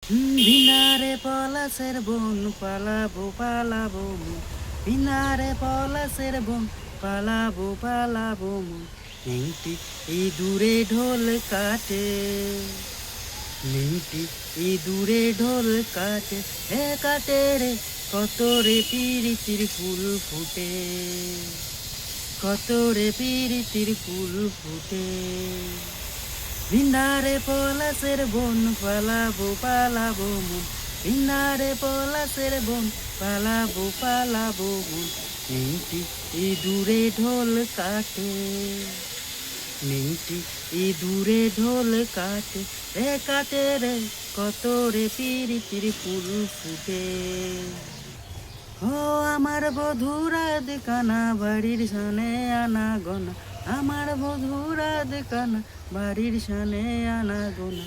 ভিনারে পলাশের বন পালাবো পালাবো মন, ভিনারে পলাশের বন পালাবো পালাবো মন। নেংটি ইঁদুরে ঢোল কাটে, নেংটি ইঁদুরে ঢোল কাটে, হে কাটে রে কত রে পিরিতির ফুল ফুটে, কত রে পিরিতির ফুল ফুটে। ভিন্দারে পলাশের বন পালাবো পালাবো মন, ভিন্দারে পলাশের বন পালাবো পালাবো মন। নেংটি ইঁদুরে ঢোল কাটে, নেংটি ইঁদুরে ঢোল কাটে, রে কাটে রে কত রে পিরিতির ফুল ফুটে। ও আমার বধুরাধ কানা বাড়ির সানে আনা গোনা, আমার বধুরাধ কানা বাড়ির সানে আনা গোনা।